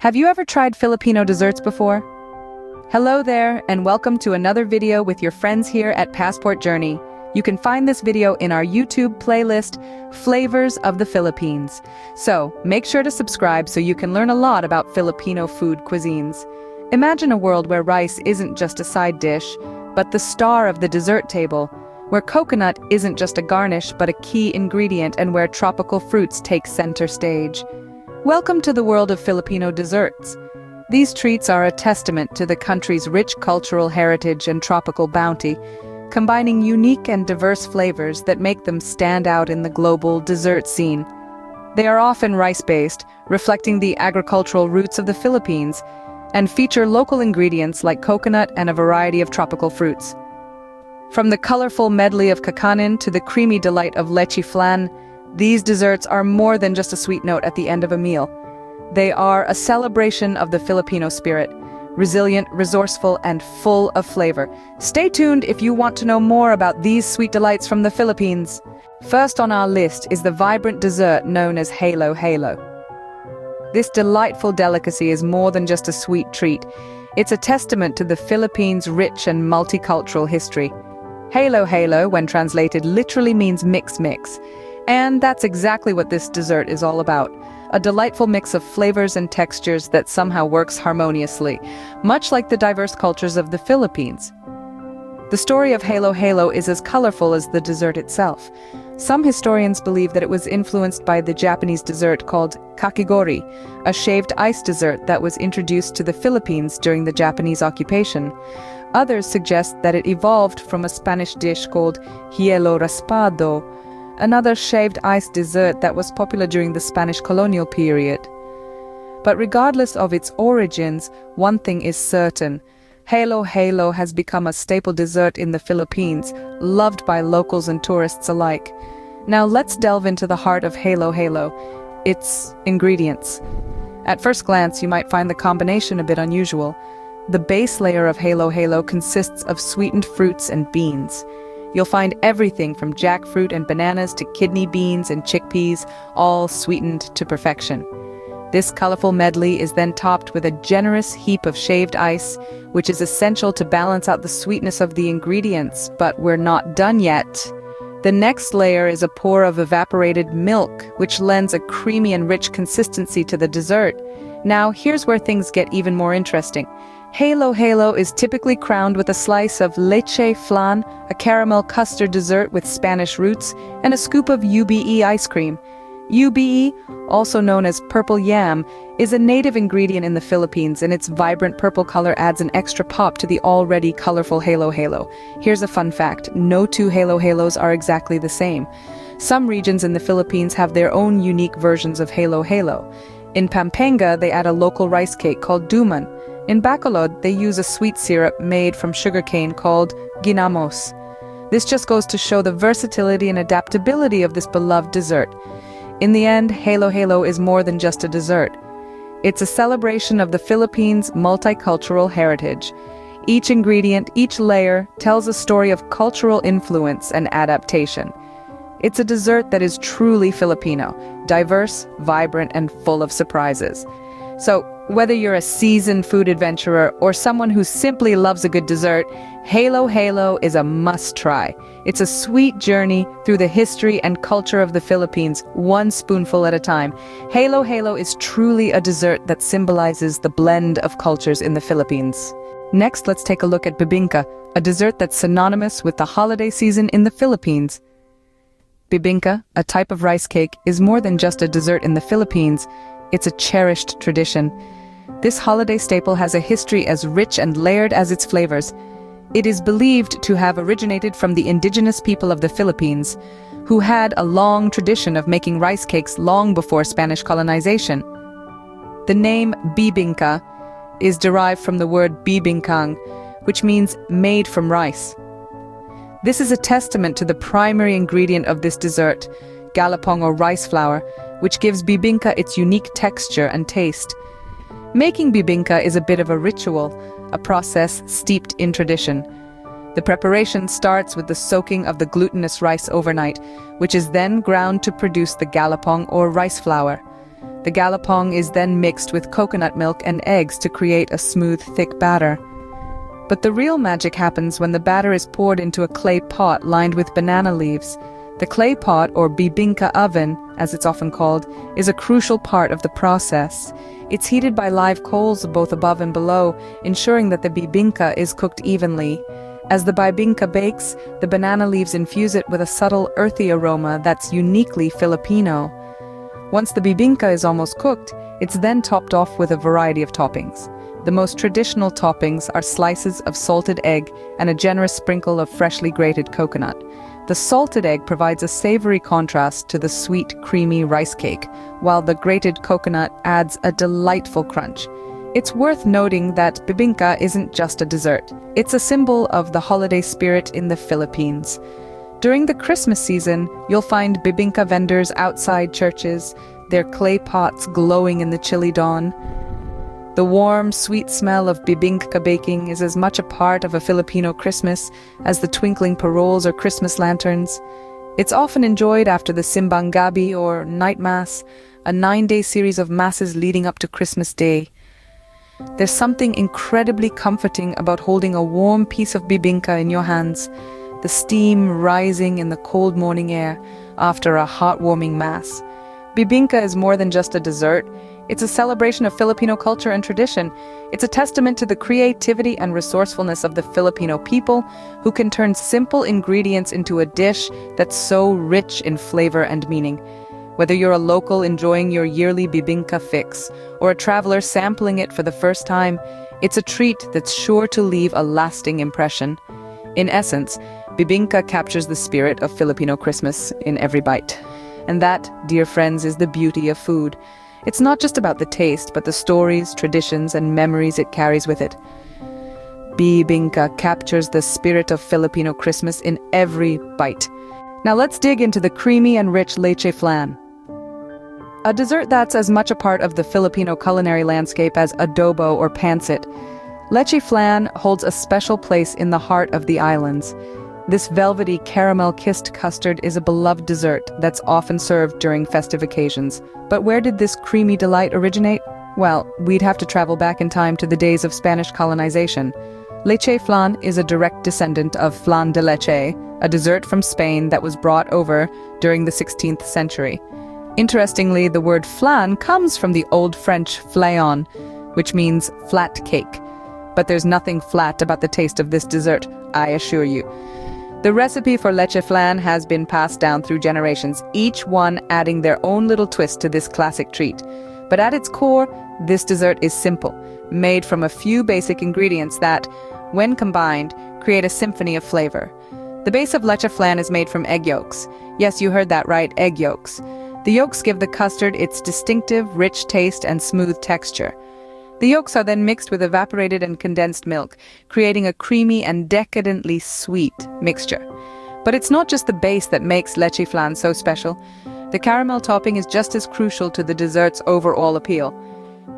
Have you ever tried Filipino desserts before? Hello there, and welcome to another video with your friends here at Passport Journey. You can find this video in our YouTube playlist, Flavors of the Philippines. So, make sure to subscribe so you can learn a lot about Filipino food cuisines. Imagine a world where rice isn't just a side dish, but the star of the dessert table, where coconut isn't just a garnish but a key ingredient, and where tropical fruits take center stage. Welcome to the world of Filipino desserts. These treats are a testament to the country's rich cultural heritage and tropical bounty, combining unique and diverse flavors that make them stand out in the global dessert scene. They are often rice-based, reflecting the agricultural roots of the Philippines, and feature local ingredients like coconut and a variety of tropical fruits. From the colorful medley of kakanin to the creamy delight of leche flan, these desserts are more than just a sweet note at the end of a meal. They are a celebration of the Filipino spirit, resilient, resourceful, and full of flavor. Stay tuned if you want to know more about these sweet delights from the Philippines. First on our list is the vibrant dessert known as halo halo. This delightful delicacy is more than just a sweet treat. It's a testament to the Philippines' rich and multicultural history. Halo halo, when translated, literally means mix mix. And that's exactly what this dessert is all about. A delightful mix of flavors and textures that somehow works harmoniously, much like the diverse cultures of the Philippines. The story of halo halo is as colorful as the dessert itself. Some historians believe that it was influenced by the Japanese dessert called kakigori, a shaved ice dessert that was introduced to the Philippines during the Japanese occupation. Others suggest that it evolved from a Spanish dish called hielo raspado, another shaved ice dessert that was popular during the Spanish colonial period. But regardless of its origins, one thing is certain. Halo halo has become a staple dessert in the Philippines, loved by locals and tourists alike. Now let's delve into the heart of halo halo, its ingredients. At first glance, you might find the combination a bit unusual. The base layer of halo halo consists of sweetened fruits and beans. You'll find everything from jackfruit and bananas to kidney beans and chickpeas, all sweetened to perfection. This colorful medley is then topped with a generous heap of shaved ice, which is essential to balance out the sweetness of the ingredients, but we're not done yet. The next layer is a pour of evaporated milk, which lends a creamy and rich consistency to the dessert. Now, here's where things get even more interesting. Halo halo is typically crowned with a slice of leche flan, a caramel custard dessert with Spanish roots, and a scoop of ube ice cream. Ube, also known as purple yam, is a native ingredient in the Philippines, and its vibrant purple color adds an extra pop to the already colorful halo halo. Here's a fun fact: no two halo halos are exactly the same. Some regions in the Philippines have their own unique versions of halo halo. In Pampanga, they add a local rice cake called duman. In Bacolod, they use a sweet syrup made from sugarcane called ginamos. This just goes to show the versatility and adaptability of this beloved dessert. In the end, halo halo is more than just a dessert. It's a celebration of the Philippines' multicultural heritage. Each ingredient, each layer, tells a story of cultural influence and adaptation. It's a dessert that is truly Filipino, diverse, vibrant, and full of surprises. So, whether you're a seasoned food adventurer or someone who simply loves a good dessert, halo halo is a must-try. It's a sweet journey through the history and culture of the Philippines, one spoonful at a time. Halo halo is truly a dessert that symbolizes the blend of cultures in the Philippines. Next, let's take a look at Bibinka, a dessert that's synonymous with the holiday season in the Philippines. Bibinka, a type of rice cake, is more than just a dessert in the Philippines. It's a cherished tradition. This holiday staple has a history as rich and layered as its flavors. It is believed to have originated from the indigenous people of the Philippines, who had a long tradition of making rice cakes long before Spanish colonization. The name Bibinka is derived from the word bibinkang, which means made from rice. This is a testament to the primary ingredient of this dessert, galapong or rice flour, which gives bibinka its unique texture and taste. Making bibinka is a bit of a ritual, a process steeped in tradition. The preparation starts with the soaking of the glutinous rice overnight, which is then ground to produce the galapong or rice flour. The galapong is then mixed with coconut milk and eggs to create a smooth, thick batter. But the real magic happens when the batter is poured into a clay pot lined with banana leaves. The clay pot, or Bibinka oven, as it's often called, is a crucial part of the process. It's heated by live coals both above and below, ensuring that the Bibinka is cooked evenly. As the Bibinka bakes, the banana leaves infuse it with a subtle, earthy aroma that's uniquely Filipino. Once the Bibinka is almost cooked, it's then topped off with a variety of toppings. The most traditional toppings are slices of salted egg and a generous sprinkle of freshly grated coconut. The salted egg provides a savory contrast to the sweet, creamy rice cake, while the grated coconut adds a delightful crunch. It's worth noting that Bibinka isn't just a dessert. It's a symbol of the holiday spirit in the Philippines. During the Christmas season, you'll find Bibinka vendors outside churches, their clay pots glowing in the chilly dawn. The warm, sweet smell of Bibinka baking is as much a part of a Filipino Christmas as the twinkling paroles or Christmas lanterns. It's often enjoyed after the Simbang Gabi or Night Mass, a 9-day series of masses leading up to Christmas Day. There's something incredibly comforting about holding a warm piece of Bibinka in your hands, the steam rising in the cold morning air after a heartwarming mass. Bibinka is more than just a dessert. It's a celebration of Filipino culture and tradition. It's a testament to the creativity and resourcefulness of the Filipino people, who can turn simple ingredients into a dish that's so rich in flavor and meaning. Whether you're a local enjoying your yearly Bibinka fix, or a traveler sampling it for the first time, it's a treat that's sure to leave a lasting impression. In essence, Bibinka captures the spirit of Filipino Christmas in every bite. And that, dear friends, is the beauty of food. It's not just about the taste, but the stories, traditions, and memories it carries with it. Bibinka captures the spirit of Filipino Christmas in every bite. Now let's dig into the creamy and rich leche flan. A dessert that's as much a part of the Filipino culinary landscape as adobo or pancit. Leche flan holds a special place in the heart of the islands. This velvety, caramel-kissed custard is a beloved dessert that's often served during festive occasions. But where did this creamy delight originate? Well, we'd have to travel back in time to the days of Spanish colonization. Leche flan is a direct descendant of flan de leche, a dessert from Spain that was brought over during the 16th century. Interestingly, the word flan comes from the Old French flaon, which means flat cake. But there's nothing flat about the taste of this dessert, I assure you. The recipe for leche flan has been passed down through generations, each one adding their own little twist to this classic treat. But at its core, this dessert is simple, made from a few basic ingredients that, when combined, create a symphony of flavor. The base of leche flan is made from egg yolks. Yes, you heard that right, egg yolks. The yolks give the custard its distinctive, rich taste and smooth texture. The yolks are then mixed with evaporated and condensed milk, creating a creamy and decadently sweet mixture. But it's not just the base that makes leche flan so special. The caramel topping is just as crucial to the dessert's overall appeal.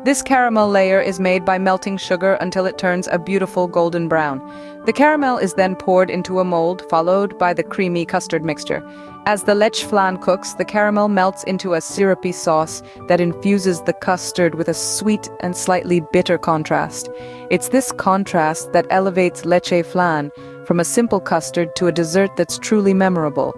This caramel layer is made by melting sugar until it turns a beautiful golden brown. The caramel is then poured into a mold, followed by the creamy custard mixture. As the leche flan cooks, the caramel melts into a syrupy sauce that infuses the custard with a sweet and slightly bitter contrast. It's this contrast that elevates leche flan from a simple custard to a dessert that's truly memorable.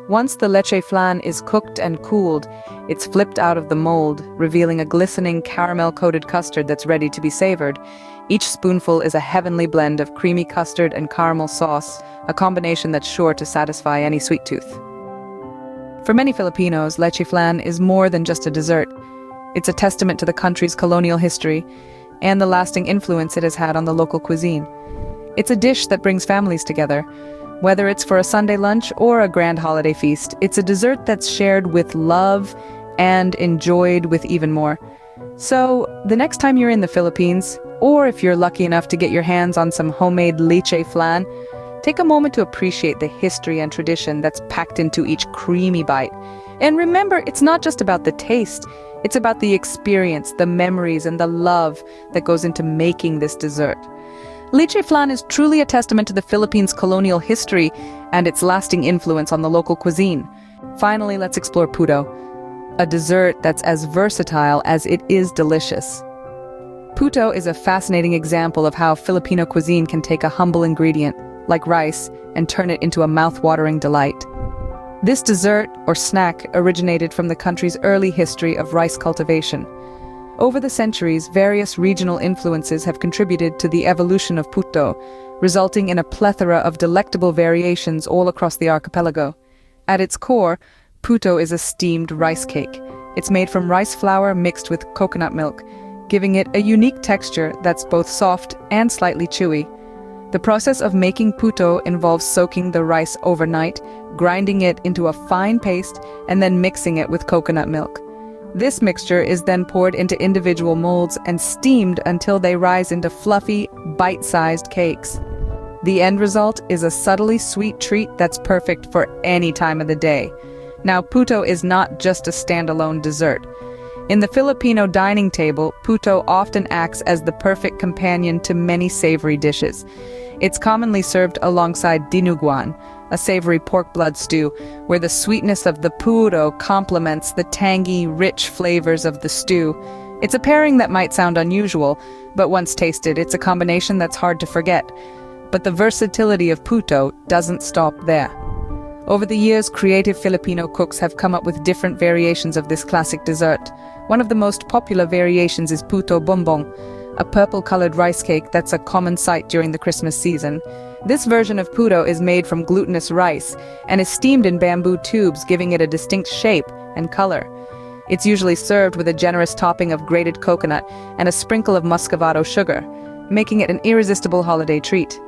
Once the leche flan is cooked and cooled, it's flipped out of the mold, revealing a glistening caramel-coated custard that's ready to be savored. Each spoonful is a heavenly blend of creamy custard and caramel sauce, a combination that's sure to satisfy any sweet tooth. For many Filipinos, leche flan is more than just a dessert. It's a testament to the country's colonial history and the lasting influence it has had on the local cuisine. It's a dish that brings families together. Whether it's for a Sunday lunch or a grand holiday feast, it's a dessert that's shared with love and enjoyed with even more. So, the next time you're in the Philippines, or if you're lucky enough to get your hands on some homemade leche flan, take a moment to appreciate the history and tradition that's packed into each creamy bite. And remember, it's not just about the taste, it's about the experience, the memories, and the love that goes into making this dessert. Leche flan is truly a testament to the Philippines' colonial history and its lasting influence on the local cuisine. Finally, let's explore Pudo. a dessert that's as versatile as it is delicious. Pudo is a fascinating example of how Filipino cuisine can take a humble ingredient, like rice, and turn it into a mouth-watering delight. This dessert, or snack, originated from the country's early history of rice cultivation. Over the centuries, various regional influences have contributed to the evolution of Pudo, resulting in a plethora of delectable variations all across the archipelago. At its core, Pudo is a steamed rice cake. It's made from rice flour mixed with coconut milk, giving it a unique texture that's both soft and slightly chewy. The process of making pudo involves soaking the rice overnight, grinding it into a fine paste, and then mixing it with coconut milk. This mixture is then poured into individual molds and steamed until they rise into fluffy, bite-sized cakes. The end result is a subtly sweet treat that's perfect for any time of the day. Now, pudo is not just a standalone dessert. In the Filipino dining table, pudo often acts as the perfect companion to many savory dishes. It's commonly served alongside dinuguan, a savory pork blood stew, where the sweetness of the pudo complements the tangy, rich flavors of the stew. It's a pairing that might sound unusual, but once tasted, it's a combination that's hard to forget. But the versatility of pudo doesn't stop there. Over the years, creative Filipino cooks have come up with different variations of this classic dessert. One of the most popular variations is puto bongbong, a purple-colored rice cake that's a common sight during the Christmas season. This version of pudo is made from glutinous rice and is steamed in bamboo tubes, giving it a distinct shape and color. It's usually served with a generous topping of grated coconut and a sprinkle of muscovado sugar, making it an irresistible holiday treat.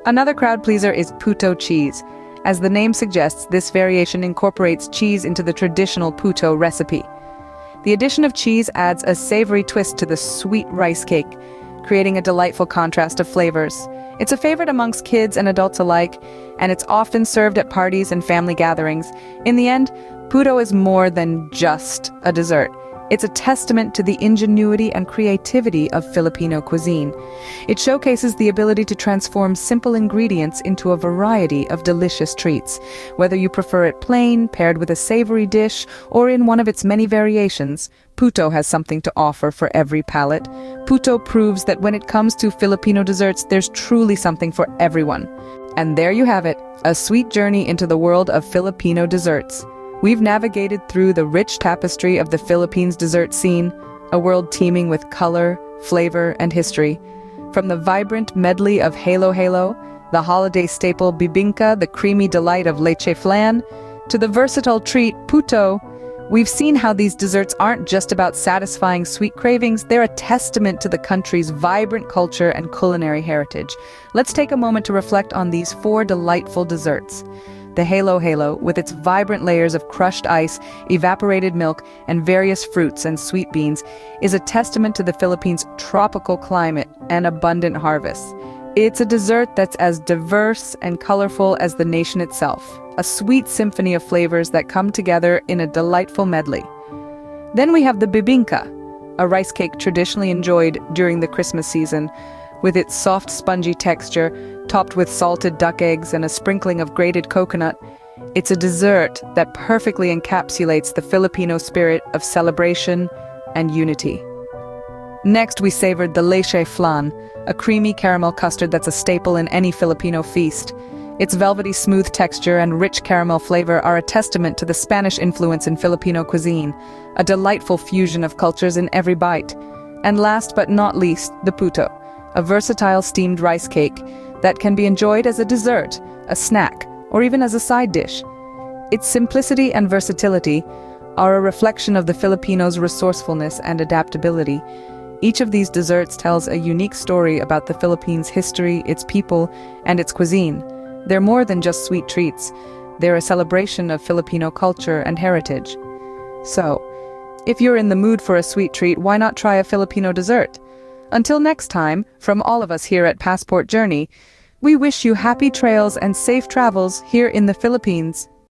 Another crowd pleaser is puto cheese. As the name suggests, this variation incorporates cheese into the traditional puto recipe. The addition of cheese adds a savory twist to the sweet rice cake, creating a delightful contrast of flavors. It's a favorite amongst kids and adults alike, and it's often served at parties and family gatherings. In the end, pudo is more than just a dessert. It's a testament to the ingenuity and creativity of Filipino cuisine. It showcases the ability to transform simple ingredients into a variety of delicious treats. Whether you prefer it plain, paired with a savory dish, or in one of its many variations, pudo has something to offer for every palate. Pudo proves that when it comes to Filipino desserts, there's truly something for everyone. And there you have it, a sweet journey into the world of Filipino desserts. We've navigated through the rich tapestry of the Philippines dessert scene, a world teeming with color, flavor, and history. From the vibrant medley of halo halo, the holiday staple Bibinka, the creamy delight of leche flan, to the versatile treat Pudo, we've seen how these desserts aren't just about satisfying sweet cravings, they're a testament to the country's vibrant culture and culinary heritage. Let's take a moment to reflect on these 4 delightful desserts. The halo halo, with its vibrant layers of crushed ice, evaporated milk, and various fruits and sweet beans, is a testament to the Philippines' tropical climate and abundant harvests. It's a dessert that's as diverse and colorful as the nation itself, a sweet symphony of flavors that come together in a delightful medley. Then we have the Bibinka, a rice cake traditionally enjoyed during the Christmas season, with its soft, spongy texture, topped with salted duck eggs and a sprinkling of grated coconut. It's a dessert that perfectly encapsulates the Filipino spirit of celebration and unity. Next, we savored the leche flan, a creamy caramel custard that's a staple in any Filipino feast. Its velvety smooth texture and rich caramel flavor are a testament to the Spanish influence in Filipino cuisine, a delightful fusion of cultures in every bite. And last but not least, the pudo, a versatile steamed rice cake that can be enjoyed as a dessert, a snack, or even as a side dish. Its simplicity and versatility are a reflection of the Filipinos' resourcefulness and adaptability. Each of these desserts tells a unique story about the Philippines' history, its people, and its cuisine. They're more than just sweet treats. They're a celebration of Filipino culture and heritage. So, if you're in the mood for a sweet treat, why not try a Filipino dessert? Until next time, from all of us here at Passport Journey, we wish you happy trails and safe travels here in the Philippines.